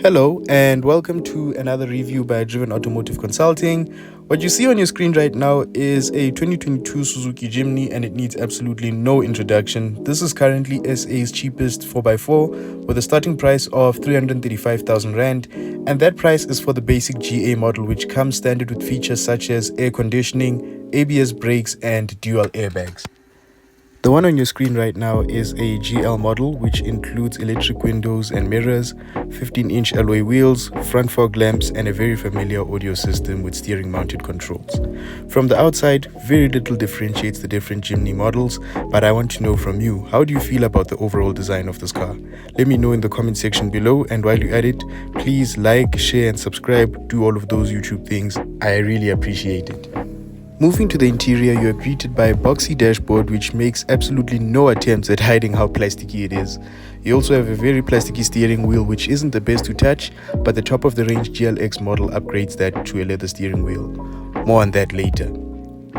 Hello and welcome to another review by Driven Automotive Consulting. What you see on your screen right now is a 2022 Suzuki Jimny and it needs absolutely no introduction. This is currently SA's cheapest 4x4 with a starting price of 335,000 Rand, and that price is for the basic GA model, which comes standard with features such as air conditioning, ABS brakes and dual airbags. The one on your screen right now is a GL model, which includes electric windows and mirrors, 15-inch alloy wheels, front fog lamps, and a very familiar audio system with steering mounted controls. From the outside, very little differentiates the different Jimny models, but I want to know from you, how do you feel about the overall design of this car? Let me know in the comment section below, and while you're at it, please like, share, and subscribe. Do all of those YouTube things. I really appreciate it. Moving to the interior, you are greeted by a boxy dashboard which makes absolutely no attempts at hiding how plasticky it is. You also have a very plasticky steering wheel which isn't the best to touch, but the top of the range GLX model upgrades that to a leather steering wheel. More on that later.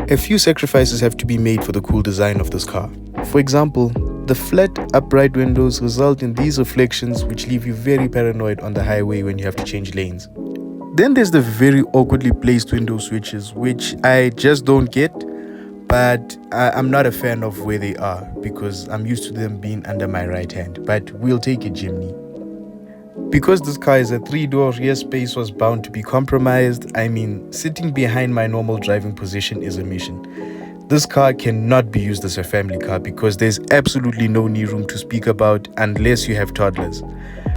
A few sacrifices have to be made for the cool design of this car. For example, the flat upright windows result in these reflections which leave you very paranoid on the highway when you have to change lanes. Then there's the very awkwardly placed window switches, which I just don't get, but I'm not a fan of where they are because I'm used to them being under my right hand, but we'll take it, Jimny. Because this car is a 3-door, rear space was bound to be compromised. I mean, sitting behind my normal driving position is a mission. This car cannot be used as a family car because there's absolutely no knee room to speak about unless you have toddlers.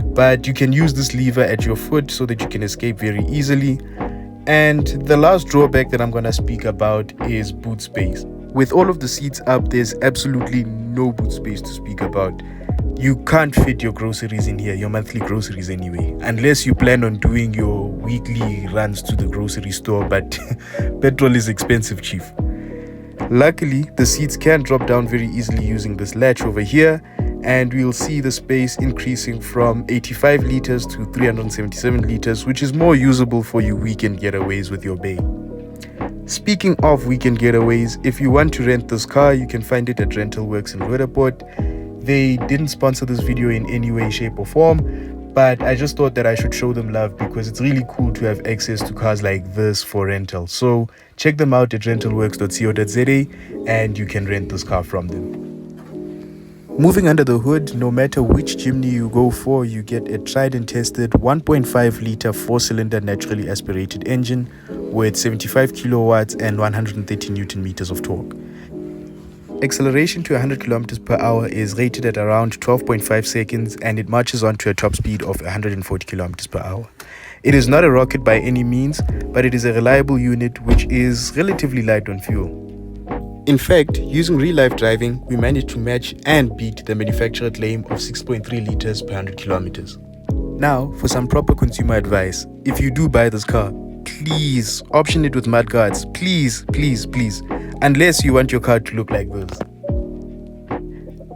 But you can use this lever at your foot so that you can escape very easily. And the last drawback that I'm going to speak about is boot space. With all of the seats up, there's absolutely no boot space to speak about. You can't fit your groceries in here, your monthly groceries anyway, unless you plan on doing your weekly runs to the grocery store, but petrol is expensive, chief. Luckily, the seats can drop down very easily using this latch over here, and we'll see the space increasing from 85 liters to 377 liters, which is more usable for your weekend getaways with your bae. Speaking of weekend getaways, if you want to rent this car, you can find it at Rental Works in Roodepoort. They didn't sponsor this video in any way, shape or form, but I just thought that I should show them love because it's really cool to have access to cars like this for rental. So check them out at rentalworks.co.za and you can rent this car from them. Moving under the hood, no matter which Jimny you go for, you get a tried and tested 1.5 liter 4-cylinder naturally aspirated engine with 75 kilowatts and 130 newton meters of torque. Acceleration to 100 kilometers per hour is rated at around 12.5 seconds and it marches on to a top speed of 140 kilometers per hour. It is not a rocket by any means, but it is a reliable unit which is relatively light on fuel. In fact, using real-life driving, we managed to match and beat the manufacturer claim of 6.3 liters per 100 kilometers. Now, for some proper consumer advice, if you do buy this car, please option it with mudguards. Please, please, please. Unless you want your car to look like this.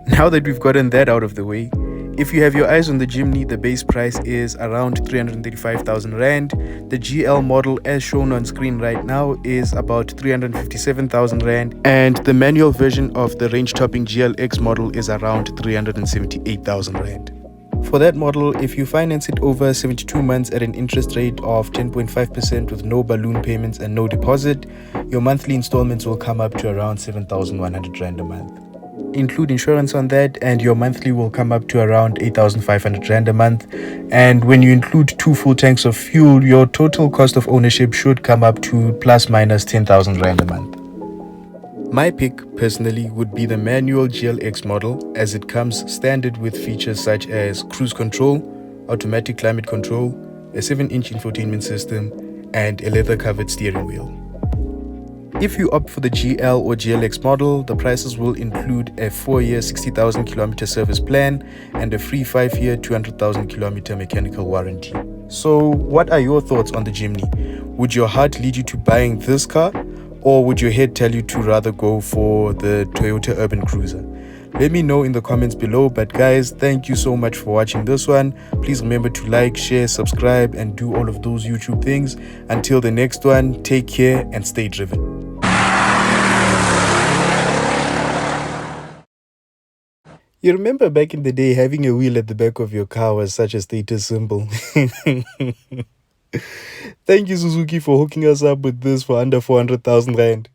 Now that we've gotten that out of the way, if you have your eyes on the Jimny, the base price is around 335,000 Rand. The GL model as shown on screen right now is about 357,000 Rand. And the manual version of the range-topping GLX model is around 378,000 Rand. For that model, if you finance it over 72 months at an interest rate of 10.5% with no balloon payments and no deposit, your monthly installments will come up to around 7,100 Rand a month. Include insurance on that and your monthly will come up to around 8,500 Rand a month. And when you include 2 full tanks of fuel, your total cost of ownership should come up to plus minus 10,000 Rand a month. My pick personally would be the manual GLX model, as it comes standard with features such as cruise control, automatic climate control, a 7-inch infotainment system, and a leather covered steering wheel. If you opt for the GL or GLX model, the prices will include a 4-year 60,000 kilometer service plan and a free 5-year 200,000 kilometer mechanical warranty. So what are your thoughts on the Jimny? Would your heart lead you to buying this car, or would your head tell you to rather go for the Toyota Urban Cruiser? Let me know in the comments below. But guys, thank you so much for watching this one. Please remember to like, share, subscribe and do all of those YouTube things. Until the next one, take care and stay driven. You remember back in the day, having a wheel at the back of your car was such a status symbol. Thank you, Suzuki, for hooking us up with this for under 400,000 Rand.